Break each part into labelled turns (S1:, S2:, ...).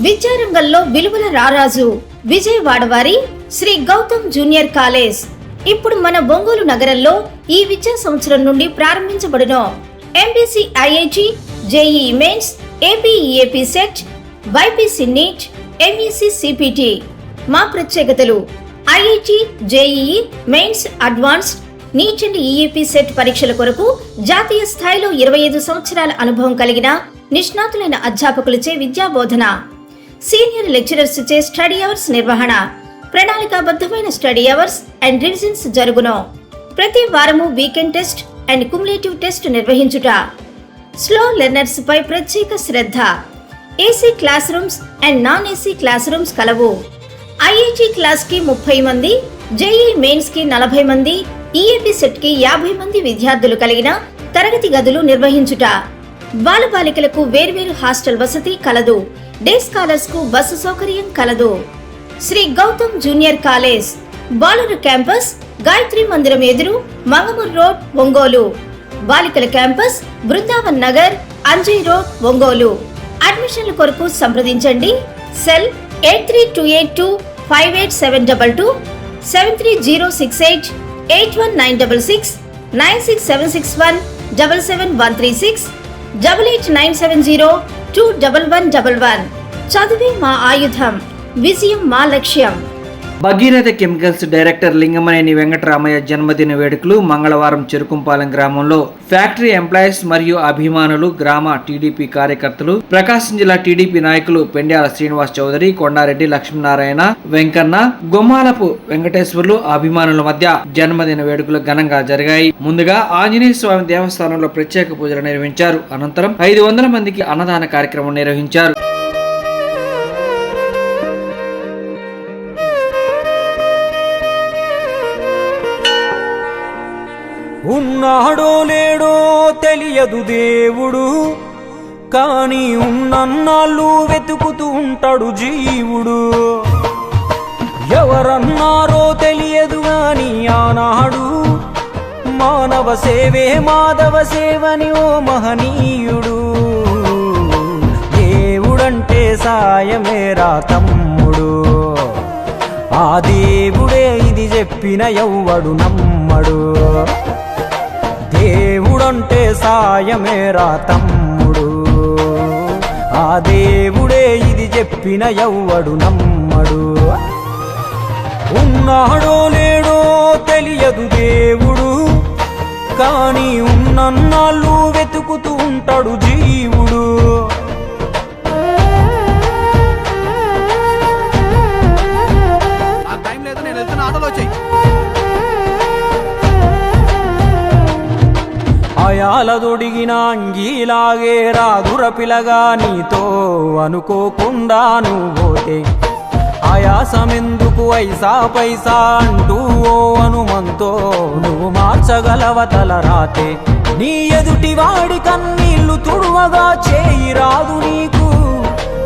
S1: విద్యారంగంలో విలువల రారాజు విజయవాడ వారి శ్రీ గౌతమ్ జూనియర్ కాలేజ్ ఇప్పుడు మన ఒంగోలు నగరంలో ఈ విద్యా సంవత్సరం నుండి ప్రారంభించబడును. MPC IIT, JEE mains, AP EAP CET, BiPC NEET, MEC CPT. మా ప్రత్యేకతలు: IIT, JEE mains, advanced, NEET and EAP CET పరీక్షల కొరకు జాతీయ స్థాయిలో 25 సంవత్సరాల అనుభవం కలిగిన నిష్ణాతులైన అధ్యాపకులచే విద్యా బోధన, సీనియర్ లెక్చరర్స్ చే స్టడీ అవర్స్ నిర్వహణ, ప్రణాళికాబద్ధమైన స్టడీ అవర్స్ అండ్ రివిజన్స్ జరుగును. ప్రతి వారము weekend test and cumulative test నిర్వహించుట. స్లో లెర్నర్స్ పై ప్రత్యేక శ్రద్ధ. AC classrooms and non AC classrooms కలవు. ఐఐటి క్లాస్ కి 30 మంది, జేఈఈ మెయిన్స్ కి 40 మంది, ఈఏపీ సెట్ కి 50 మంది విద్యార్థులు కలిగిన తరగతి గదులు నిర్వహించుట. బాలబాలికలకు వేర్వేరు హాస్టల్ వసతి కలదు. డే స్కాలర్స్ కు బస్సు సౌకర్యం కలదు. శ్రీ గౌతమ్ జూనియర్ కాలేజ్, బాలుర క్యాంపస్, గాయత్రి మందిరం ఎదురు, మంగమూర్ రోడ్, ఒంగోలు. బాలికల క్యాంపస్, బృందావన్ నగర్, అంజయ్ రోడ్, ఒంగోలు. అడ్మిషన్ల కొరకు సంప్రదించండి. సెల్ 8328258722, 73068 81966, 96761 77136, 8897021111. చదువే మా ఆయుధం, విజయం మా లక్ష్యం.
S2: భగీరథ కెమికల్స్ డైరెక్టర్ లింగమనేని వెంకటరామయ్య జన్మదిన వేడుకలు మంగళవారం చెరుకుంపాలెం గ్రామంలో ఫ్యాక్టరీ ఎంప్లాయీస్ మరియు అభిమానులు, గ్రామ టీడీపీ కార్యకర్తలు, ప్రకాశం జిల్లా టీడీపీ నాయకులు పెండ్యాల శ్రీనివాస్ చౌదరి, కొండారెడ్డి లక్ష్మీనారాయణ, వెంకన్న, గొమ్మాలపు వెంకటేశ్వర్లు అభిమానుల మధ్య జన్మదిన వేడుకలు ఘనంగా జరిగాయి. ముందుగా ఆంజనేయ స్వామి దేవస్థానంలో ప్రత్యేక పూజలు నిర్వహించారు. అనంతరం 500 మందికి అన్నదాన కార్యక్రమం నిర్వహించారు.
S3: ఉన్నాడో లేడో తెలియదు దేవుడు, కానీ ఉన్నన్నాళ్ళు వెతుకుతూ ఉంటాడు జీవుడు. ఎవరన్నారో తెలియదు గాని ఆనాడు మానవ సేవే మాధవ సేవని ఓ మహనీయుడు. దేవుడంటే సాయమేరా తమ్ముడు, ఆ దేవుడే ఇది చెప్పిన ఎవ్వడు నమ్మడు. దేవుడంటే సాయమేరా తమ్ముడు, ఆ దేవుడే ఇది చెప్పిన ఎవ్వడు నమ్మడు. ఉన్నాడో లేడో తెలియదు దేవుడు, కానీ ఉన్నన్నాళ్ళు వెతుకుతూ ఉంటాడు జీవుడు. అయాలదొడిగిన అంగీలాగే రాదుర పిలగా నీతో అనుకోకుండా నువ్వోతే, ఆయాసమెందుకు ఐసా పైసా అంటూ ఓ అనుమంతో నువ్వు మార్చగలవ తలరాతే. నీ ఎదుటి వాడి కన్నీళ్లు తుడువగా చేయి రాదు నీకు,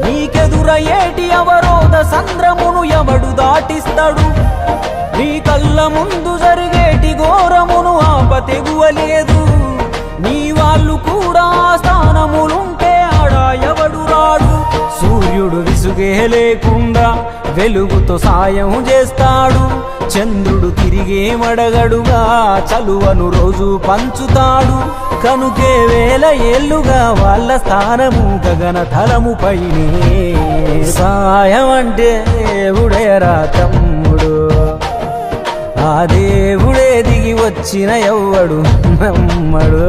S3: నీకెదురయ్యేటి అవరోధ సంద్రమును ఎవడు దాటిస్తాడు. నీ కళ్ళ ముందు జరిగేటి ఘోరమును ఆపతెగువలేదు. నీ వాళ్ళు కూడా స్థానములుంటే ఆడా ఎవడు రాడు. సూర్యుడు విసుగే లేకుండా వెలుగుతో సాయం చేస్తాడు. చంద్రుడు తిరిగే మడగడుగా చలువను రోజు పంచుతాడు. కనుకే వేల ఏళ్లుగా వాళ్ళ స్థానము గగన తలము పైనే. సాయం అంటే దేవుడేరా తమ్ముడు, ఆ దేవుడే దిగి వచ్చిన ఎవ్వడు నమ్మడు.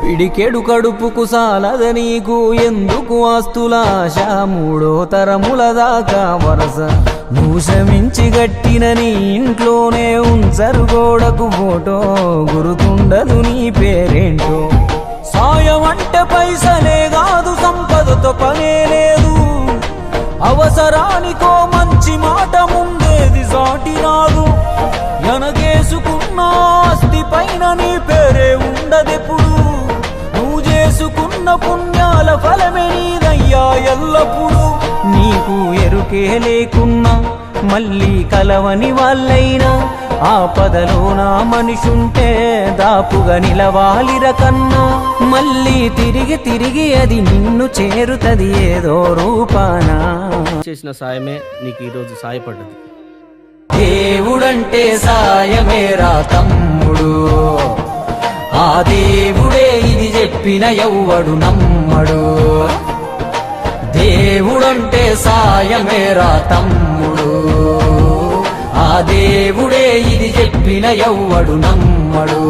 S3: పిడికెడు కడుపుకు సాలద నీకు ఎందుకు ఆస్తులాశ, 3వ తరముల దాకా వరస నువ్వు శ్రమించి గట్టిన నీ ఇంట్లోనే ఉంచరు గోడకు ఫోటో, గుర్తుండదు నీ పేరేంటో. సాయం అంటే పైసలే కాదు, సంపదతో పనే లేదు. అవసరానికో మంచి మాట ముందేది సాటి రాదు. ఎనగేసుకున్న ఆస్తి పైన నీ పేరే ఉండదెప్పుడు. నువ్వు చేసుకున్న పుణ్యాల ఫలమే నీదయ్యా ఎల్లప్పుడు. నీకు ఎరుకే లేకున్నా మళ్ళీ కలవని వాళ్ళైనా ఆపదలో నా మనిషుంటే దాపుగా నిలవాలిర కన్నా మళ్ళీ తిరిగి అది నిన్ను చేరుతది ఏదో రూపానా.
S4: చేసిన సాయమే నీకు ఈరోజు సాయపడ్డది.
S3: దేవుడంటే సాయమేరా తమ్ముడు, ఆ దేవుడే ఇది చెప్పిన ఎవ్వడు నమ్మడు. దేవుడంటే సాయమేరా తమ్ముడు, ఆ దేవుడే ఇది చెప్పిన ఎవ్వడు నమ్మడు.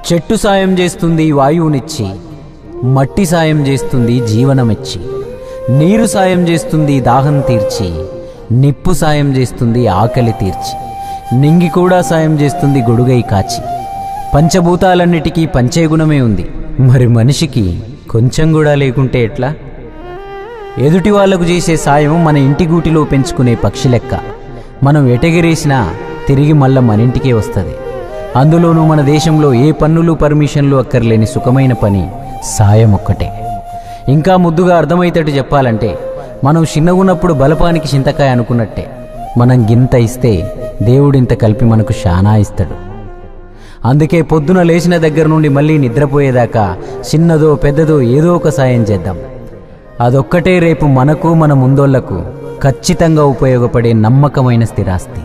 S3: చెట్టు సాయం చేస్తుంది వాయువునిచ్చి, మట్టి సాయం చేస్తుంది జీవనమిచ్చి, నీరు సాయం చేస్తుంది దాహం తీర్చి, నిప్పు సాయం చేస్తుంది ఆకలి తీర్చి, నింగి కూడా సాయం చేస్తుంది గొడుగై కాచి. పంచభూతాలన్నిటికీ పంచే గుణమే ఉంది, మరి మనిషికి కొంచెం కూడా లేకుంటే ఎట్లా? ఎదుటి వాళ్లకు చేసే సాయం మన ఇంటి గూటిలో పెంచుకునే పక్షి లెక్క. మనం ఎటగిరేసినా తిరిగి మళ్ళా మన ఇంటికే వస్తుంది. అందులోనూ మన దేశంలో ఏ పన్నులు పర్మిషన్లు అక్కర్లేని సుఖమైన పని సాయం ఒక్కటే. ఇంకా ముద్దుగా అర్థమయ్యేటట్టు చెప్పాలంటే మనం చిన్నగున్నప్పుడు బలపానికి చింతకాయ అనుకున్నట్టే. మనం గింత ఇస్తే దేవుడింత కలిపి మనకు శానా ఇస్తాడు. అందుకే పొద్దున లేచిన దగ్గర నుండి మళ్ళీ నిద్రపోయేదాకా చిన్నదో పెద్దదో ఏదో ఒక సాయం చేద్దాం. అదొక్కటే రేపు మనకు మన ముందోళ్లకు ఖచ్చితంగా ఉపయోగపడే నమ్మకమైన స్థిరాస్తి.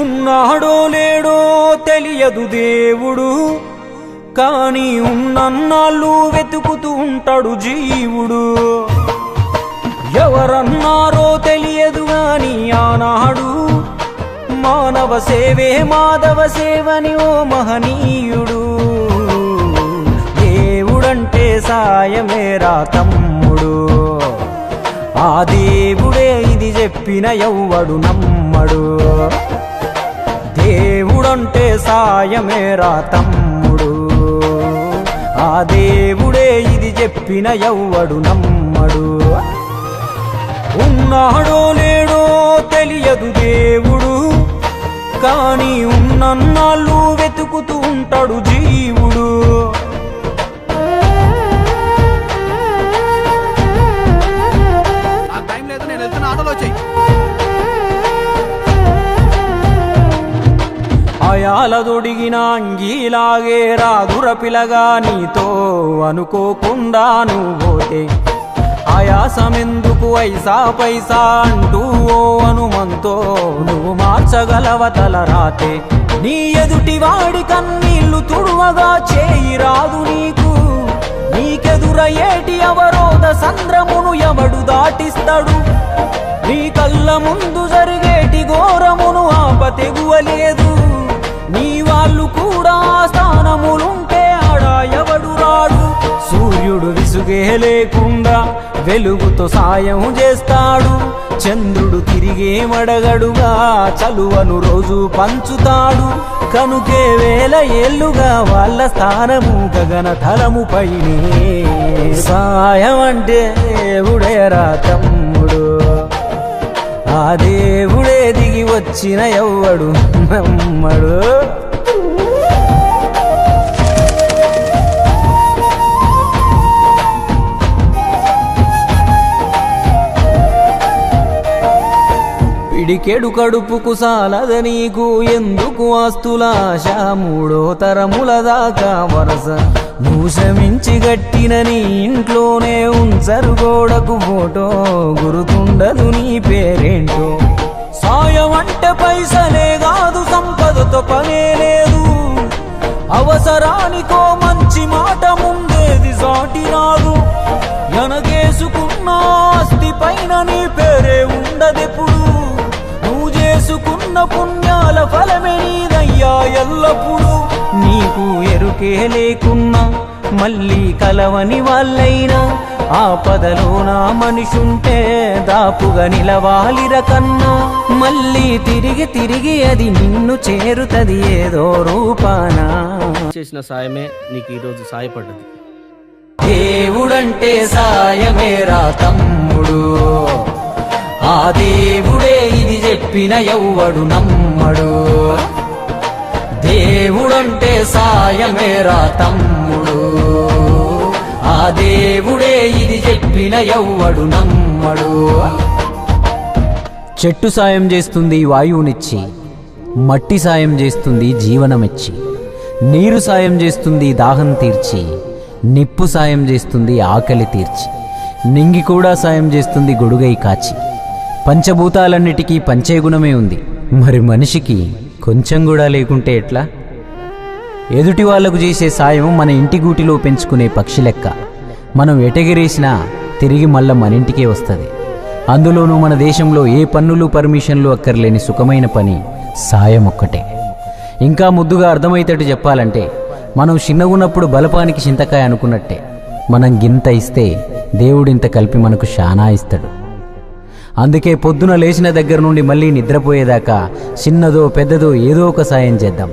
S3: ఉన్నాడో లేడో తెలియదు దేవుడు, కానీ ఉన్నన్నాళ్ళు వెతుకుతూ ఉంటాడు జీవుడు. ఎవరన్నారో తెలియదు గాని ఆనాడు మానవ సేవే మాధవ సేవని ఓ మహనీయుడు. దేవుడంటే సాయమేరా తమ్ముడు, ఆ దేవుడే ఇది చెప్పిన ఎవ్వడు నమ్మడు. దేవుడంటే సాయమేరా తమ్ముడు, ఆ దేవుడే ఇది చెప్పిన ఎవ్వడు నమ్మడు. ఉన్నాడో లేడో తెలియదు దేవుడు, కానీ ఉన్నన్నాళ్ళు వెతుకుతూ ఉంటాడు జీవుడు. అయాలదొడిగిన అంగీలాగే రాదుర పిలగా నీతో అనుకోకుండా నువ్వు పోతే ఆయాసమెందుకు ఐసా పైసా అంటూ ఓ అనుమంతో నువ్వు మార్చగలవ తల రాతే. నీ ఎదుటి వాడి కన్నీళ్లు తుడువగా చేయి రాదు నీకు, నీకెదురయ్యేటి అవరోధ సంద్రమును ఎవడు దాటిస్తాడు. నీ కళ్ళ ముందు జరిగేటి ఘోరమును ఆపతెగువలేదు, నీ వాళ్ళు కూడా స్థానములుంటే ఆడా ఎవడు రాడు. సూర్యుడు విసుగే లేకుండా వెలుగుతో సాయం చేస్తాడు, చంద్రుడు తిరిగే మడగడుగా చలువను రోజు పంచుతాడు. కనుకే వేల ఏళ్లుగా వాళ్ళ స్థానము గగన తలముపైనే. సాయం అంటే దేవుడేరా తమ్ముడు, ఆ దేవుడే దిగి వచ్చిన ఎవ్వడు నమ్మడు. పిడికెడు కడుపుకు సాలద నీకు ఎందుకు ఆస్తులాశ, మూడో తరముల దాకా వరస నువ్వు శ్రమించి గట్టిన నీ ఇంట్లోనే ఉంచరు గోడకు ఫోటో, గురుతుండదు నీ పేరేంటో. సాయం అంటే పైసలే కాదు, సంపదతో పనే లేదు. అవసరానికో మంచి మాట ముందేది సాటి రాదు. ఎనగేసుకున్న ఆస్తి పైన నీ పేరే ఉండదెప్పుడు, నువ్వు చేసుకున్న పుణ్యాల ఫలమే నీదయ్యా ఎల్లప్పుడు. నీకు ఎరుకే లేకున్నా మళ్ళీ కలవని వాళ్ళైనా ఆపదలో నా మనిషుంటే దాపుగా నిలవాలిర కన్నా మళ్ళీ తిరిగి అది నిన్ను చేరుతది ఏదో రూపానా.
S4: చేసిన సాయమే నీకు ఈరోజు సాయపడ్డది.
S3: దేవుడంటే సాయమేరా తమ్ముడు, ఆ దేవుడే ఇది చెప్పిన ఎవ్వడు నమ్మడు. దేవుడంటే సాయమేరా తమ్ముడు, ఆ దేవుడే ఇది చెప్పిన ఎవ్వడు నమ్మడు. చెట్టు సాయం చేస్తుంది వాయువునిచ్చి, మట్టి సాయం చేస్తుంది జీవనమిచ్చి, నీరు సాయం చేస్తుంది దాహం తీర్చి, నిప్పు సాయం చేస్తుంది ఆకలి తీర్చి, నింగి కూడా సాయం చేస్తుంది గొడుగై కాచి. పంచభూతాలన్నిటికీ పంచే గుణమే ఉంది, మరి మనిషికి కొంచెం కూడా లేకుంటే ఎట్లా? ఎదుటి వాళ్లకు చేసే సాయం మన ఇంటి గూటిలో పెంచుకునే పక్షి లెక్క. మనం ఎటెగిరేసినా తిరిగి మళ్ళా మన ఇంటికే వస్తుంది. అందులోనూ మన దేశంలో ఏ పన్నులు పర్మిషన్లు అక్కర్లేని సుఖమైన పని సాయం ఒక్కటే. ఇంకా ముద్దుగా అర్థమయ్యేటట్టు చెప్పాలంటే, మనం చిన్నగున్నప్పుడు బలపానికి చింతకాయ అనుకున్నట్టే, మనం గింత ఇస్తే దేవుడింత కలిపి మనకు శానా ఇస్తాడు. అందుకే పొద్దున లేచిన దగ్గర నుండి మళ్ళీ నిద్రపోయేదాకా చిన్నదో పెద్దదో ఏదో ఒక సాయం చేద్దాం.